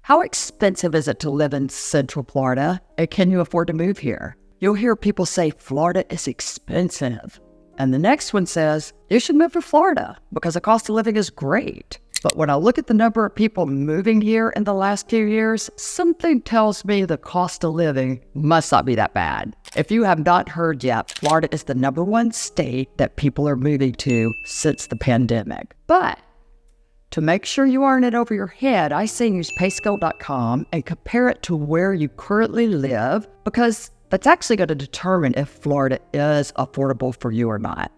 How expensive is it to live in Central Florida, and can you afford to move here? You'll hear people say Florida is expensive, and the next one says you should move to Florida because the cost of living is great. But when I look at the number of people moving here in the last few years, something tells me the cost of living must not be that bad. If you have not heard yet, Florida is the #1 state that people are moving to since the pandemic. But to make sure you aren't in over your head, I say use payscale.com and compare it to where you currently live, because that's actually going to determine if Florida is affordable for you or not.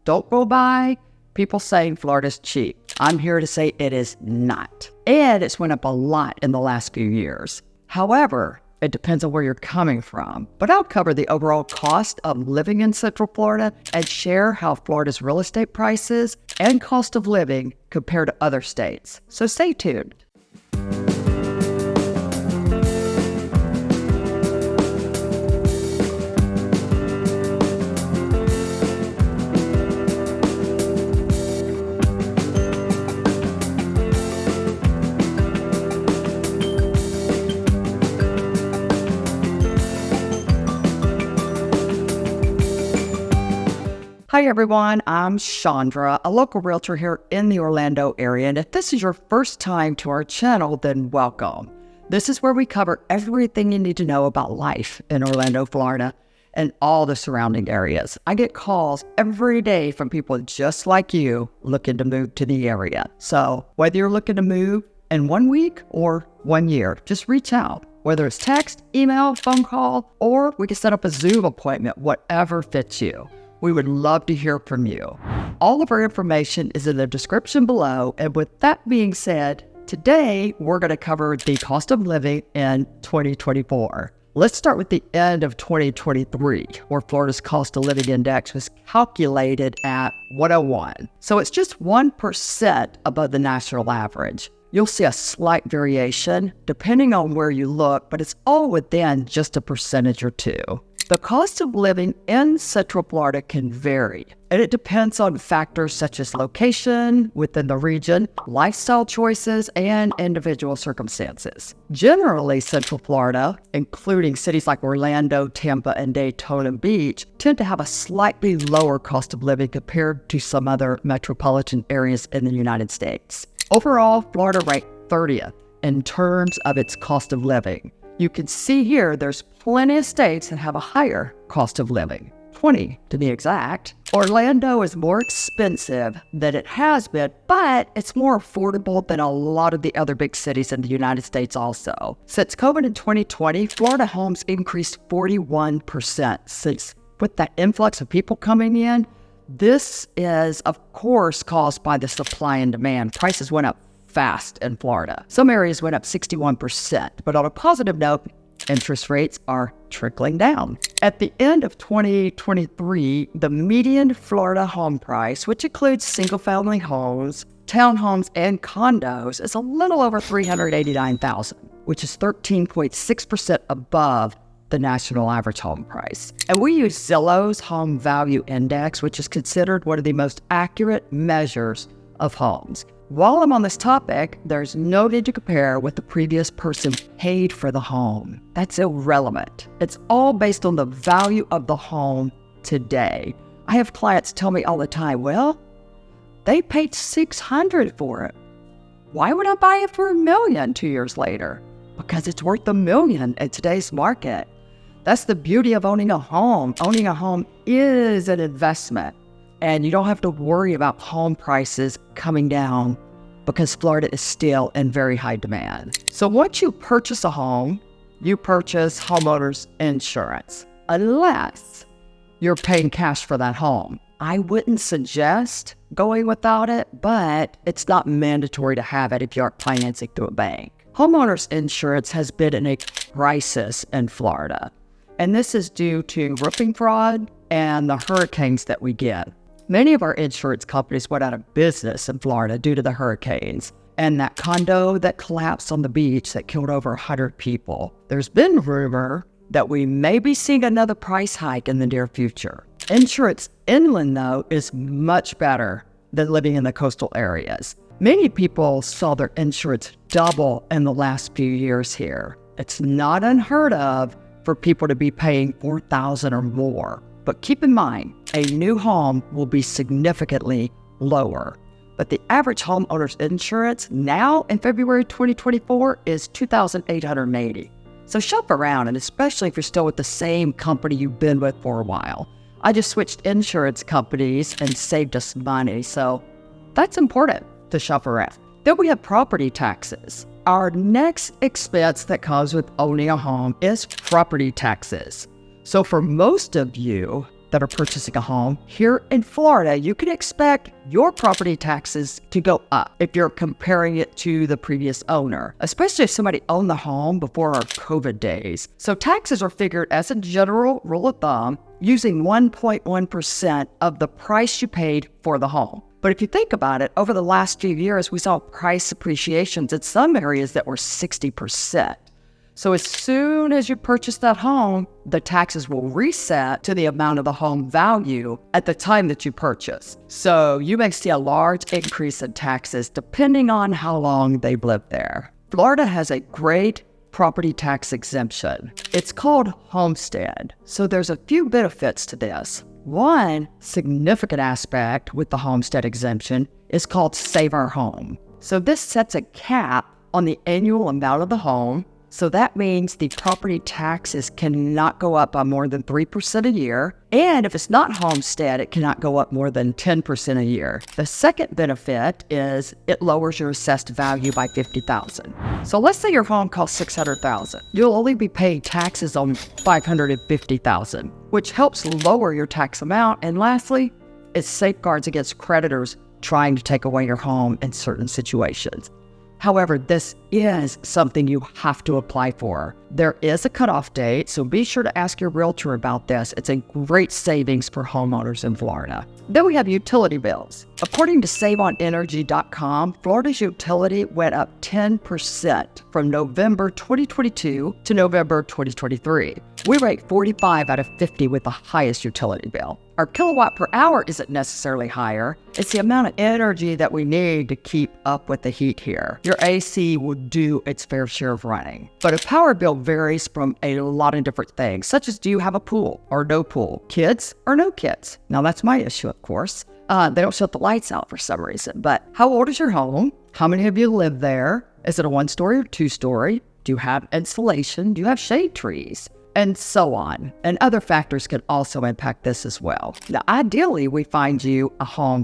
Don't go by people saying Florida's cheap. I'm here to say it is not. And it's went up a lot in the last few years. However, it depends on where you're coming from. But I'll cover the overall cost of living in Central Florida and share how Florida's real estate prices and cost of living compare to other states. So stay tuned. Hi everyone, I'm Chandra, a local realtor here in the Orlando area, and if this is your first time to our channel, then welcome. This is where we cover everything you need to know about life in Orlando, Florida, and all the surrounding areas. I get calls every day from people just like you looking to move to the area. So whether you're looking to move in 1 week or 1 year, just reach out. Whether it's text, email, phone call, or we can set up a Zoom appointment, whatever fits you. We would love to hear from you. All of our information is in the description below. And with that being said, today we're going to cover the cost of living in 2024. Let's start with the end of 2023, where Florida's cost of living index was calculated at 101. So it's just 1% above the national average. You'll see a slight variation depending on where you look, but it's all within just a percentage or two. The cost of living in Central Florida can vary, and it depends on factors such as location within the region, lifestyle choices, and individual circumstances. Generally, Central Florida, including cities like Orlando, Tampa, and Daytona Beach, tend to have a slightly lower cost of living compared to some other metropolitan areas in the United States. Overall, Florida ranked 30th in terms of its cost of living. You can see here there's plenty of states that have a higher cost of living, 20 to be exact. Orlando is more expensive than it has been, but it's more affordable than a lot of the other big cities in the United States also. Since COVID in 2020, Florida homes increased 41%. Since with that influx of people coming in, this is, of course, caused by the supply and demand. Prices went up fast in Florida. Some areas went up 61%, but on a positive note, interest rates are trickling down. At the end of 2023, the median Florida home price, which includes single-family homes, townhomes, and condos, is a little over $389,000, which is 13.6% above the national average home price. And we use Zillow's Home Value Index, which is considered one of the most accurate measures of homes. While I'm on this topic, there's no need to compare what the previous person paid for the home. That's irrelevant. It's all based on the value of the home today. I have clients tell me all the time, well, they paid $600 for it. Why would I buy it for $1 million 2 years later? Because it's worth $1 million in today's market. That's the beauty of owning a home. Owning a home is an investment. And you don't have to worry about home prices coming down because Florida is still in very high demand. So once you purchase a home, you purchase homeowners insurance, unless you're paying cash for that home. I wouldn't suggest going without it, but it's not mandatory to have it if you aren't financing through a bank. Homeowners insurance has been in a crisis in Florida, and this is due to roofing fraud and the hurricanes that we get. Many of our insurance companies went out of business in Florida due to the hurricanes and that condo that collapsed on the beach that killed over 100 people. There's been rumor that we may be seeing another price hike in the near future. Insurance inland, though, is much better than living in the coastal areas. Many people saw their insurance double in the last few years here. It's not unheard of for people to be paying $4,000 or more. But keep in mind, a new home will be significantly lower. But the average homeowner's insurance now in February 2024 is $2,880. So shop around, and especially if you're still with the same company you've been with for a while. I just switched insurance companies and saved us money, so that's important to shop around. Then we have property taxes. Our next expense that comes with owning a home is property taxes. So for most of you that are purchasing a home here in Florida, you can expect your property taxes to go up if you're comparing it to the previous owner, especially if somebody owned the home before our COVID days. So taxes are figured as a general rule of thumb using 1.1% of the price you paid for the home. But if you think about it, over the last few years, we saw price appreciations in some areas that were 60%. So as soon as you purchase that home, the taxes will reset to the amount of the home value at the time that you purchase. So you may see a large increase in taxes depending on how long they've lived there. Florida has a great property tax exemption. It's called homestead. So there's a few benefits to this. One significant aspect with the homestead exemption is called Save Our Home. So this sets a cap on the annual amount of the home. So that means the property taxes cannot go up by more than 3% a year. And if it's not homestead, it cannot go up more than 10% a year. The second benefit is it lowers your assessed value by $50,000. So let's say your home costs $600,000. You'll only be paying taxes on $550,000, which helps lower your tax amount. And lastly, it safeguards against creditors trying to take away your home in certain situations. However, this is something you have to apply for. There is a cutoff date, so be sure to ask your realtor about this. It's a great savings for homeowners in Florida. Then we have utility bills. According to SaveOnEnergy.com, Florida's utility went up 10% from November 2022 to November 2023. We rate 45 out of 50 with the highest utility bill. Our kilowatt per hour isn't necessarily higher. It's the amount of energy that we need to keep up with the heat here. Your AC will do its fair share of running. But a power bill varies from a lot of different things, such as do you have a pool or no pool, kids or no kids? Now that's my issue, of course. They don't shut the lights out for some reason. But how old is your home? How many of you live there? Is it a one-story or two-story? Do you have insulation? Do you have shade trees? And so on. And other factors can also impact this as well. Now, ideally, we find you a home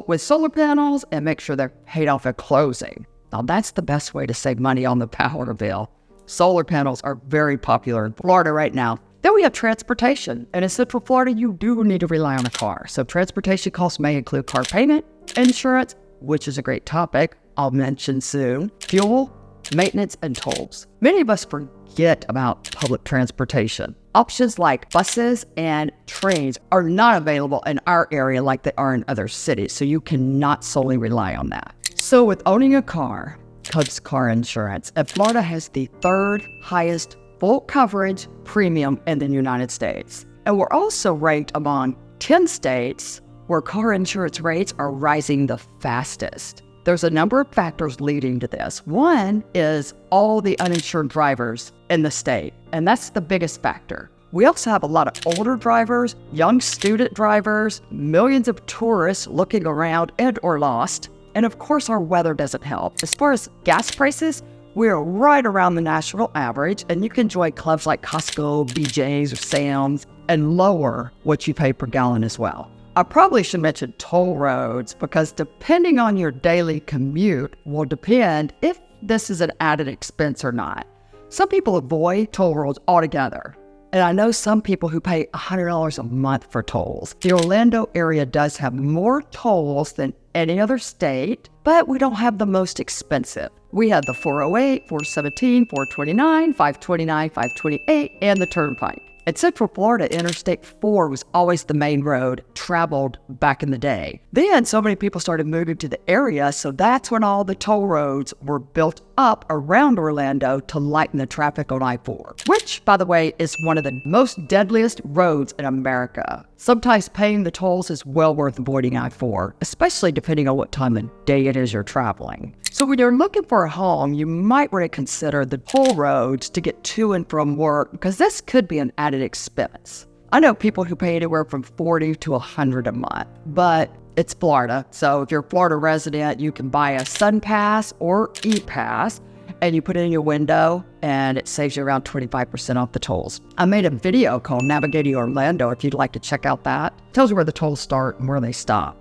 with solar panels and make sure they're paid off at closing. Now, that's the best way to save money on the power bill. Solar panels are very popular in Florida right now. Then we have transportation. And in Central Florida, you do need to rely on a car. So transportation costs may include car payment, insurance, which is a great topic I'll mention soon, fuel, maintenance, and tolls. Many of us forget about public transportation. Options like buses and trains are not available in our area like they are in other cities, so you cannot solely rely on that. So with owning a car comes car insurance, and Florida has the third highest full coverage premium in the United States. And we're also ranked among 10 states where car insurance rates are rising the fastest. There's a number of factors leading to this. One is all the uninsured drivers in the state, and that's the biggest factor. We also have a lot of older drivers, young student drivers, millions of tourists looking around and or lost, and of course our weather doesn't help. As far as gas prices, we're right around the national average, and you can join clubs like Costco, BJ's, or Sam's, and lower what you pay per gallon as well. I probably should mention toll roads because depending on your daily commute will depend if this is an added expense or not. Some people avoid toll roads altogether, and I know some people who pay $100 a month for tolls. The Orlando area does have more tolls than any other state, but we don't have the most expensive. We have the 408, 417, 429, 529, 528, and the Turnpike. In Central Florida, Interstate 4 was always the main road traveled back in the day. Then so many people started moving to the area, so that's when all the toll roads were built up around Orlando to lighten the traffic on I-4, which, by the way, is one of the most deadliest roads in America. Sometimes paying the tolls is well worth avoiding I-4, especially depending on what time of day it is you're traveling. So when you're looking for a home, you might want to consider the toll roads to get to and from work, because this could be an added expense. I know people who pay anywhere from $40 to $100 a month, but it's Florida. So if you're a Florida resident, you can buy a Sun Pass or E-Pass, and you put it in your window, and it saves you around 25% off the tolls. I made a video called Navigating Orlando if you'd like to check out that. It tells you where the tolls start and where they stop.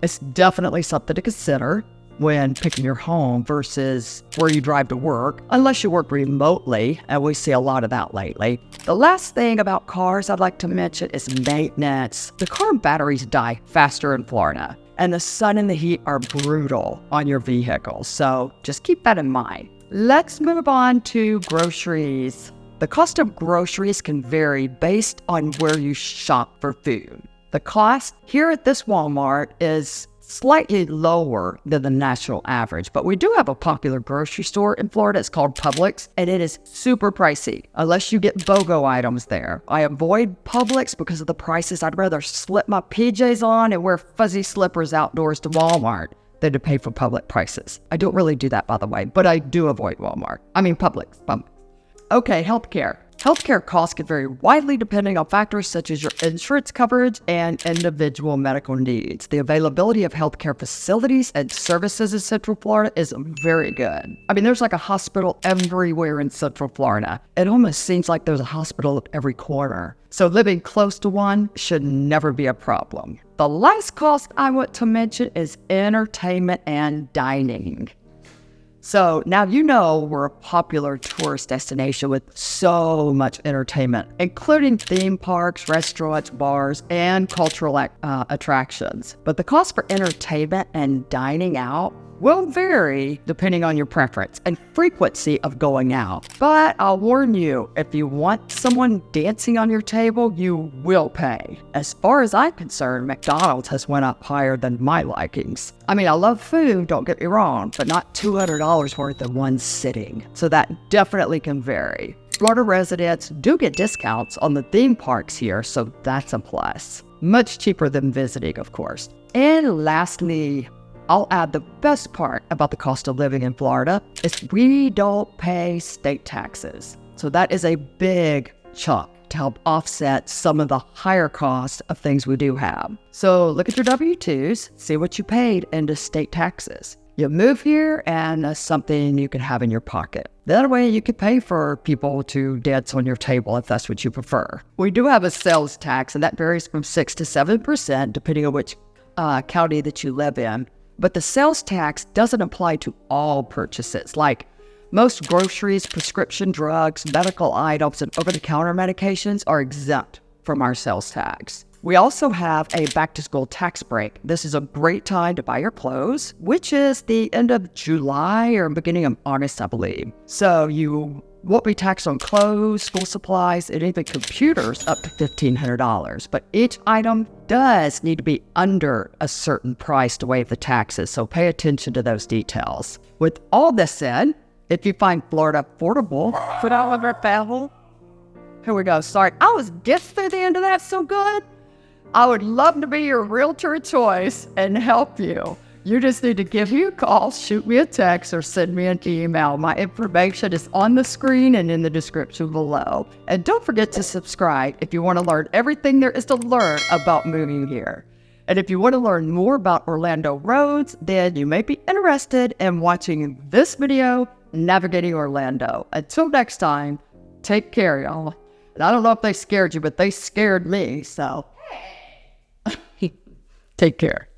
It's definitely something to consider when picking your home versus where you drive to work, unless you work remotely, and we see a lot of that lately. The last thing about cars I'd like to mention is maintenance. The car batteries die faster in Florida, and the sun and the heat are brutal on your vehicle, so just keep that in mind. Let's move on to groceries. The cost of groceries can vary based on where you shop for food. The cost here at this Walmart is slightly lower than the national average, but we do have a popular grocery store in Florida. It's called Publix, and it is super pricey unless you get BOGO items there. I avoid Publix because of the prices. I'd rather slip my PJs on and wear fuzzy slippers outdoors to Walmart than to pay for public prices. I don't really do that, by the way, but I do avoid Publix. Okay, healthcare. Healthcare costs can vary widely depending on factors such as your insurance coverage and individual medical needs. The availability of healthcare facilities and services in Central Florida is very good. There's like a hospital everywhere in Central Florida. It almost seems like there's a hospital at every corner. So living close to one should never be a problem. The last cost I want to mention is entertainment and dining. So now you know we're a popular tourist destination with so much entertainment, including theme parks, restaurants, bars, and cultural attractions. But the cost for entertainment and dining out will vary depending on your preference and frequency of going out. But I'll warn you, if you want someone dancing on your table, you will pay. As far as I'm concerned, McDonald's has went up higher than my likings. I love food, don't get me wrong, but not $200 worth in one sitting. So that definitely can vary. Florida residents do get discounts on the theme parks here, so that's a plus. Much cheaper than visiting, of course. And lastly, I'll add the best part about the cost of living in Florida is we don't pay state taxes. So that is a big chunk to help offset some of the higher costs of things we do have. So look at your W-2s, see what you paid into state taxes. You move here, and that's something you can have in your pocket. That way you can pay for people to dance on your table if that's what you prefer. We do have a sales tax, and that varies from 6 to 7% depending on which county that you live in. But the sales tax doesn't apply to all purchases. Like most groceries, prescription drugs, medical items, and over-the-counter medications are exempt from our sales tax. We also have a back-to-school tax break. This is a great time to buy your clothes, which is the end of July or beginning of August, I believe. So you won't be taxed on clothes, school supplies, and even computers up to $1,500. But each item does need to be under a certain price to waive the taxes, so pay attention to those details. With all this said, if you find Florida affordable, put out of our travel. Here we go. Sorry, I was getting through the end of that so good. I would love to be your realtor of choice and help you. You just need to give me a call, shoot me a text, or send me an email. My information is on the screen and in the description below. And don't forget to subscribe if you want to learn everything there is to learn about moving here. And if you want to learn more about Orlando roads, then you may be interested in watching this video, Navigating Orlando. Until next time, take care, y'all. And I don't know if they scared you, but they scared me, so take care.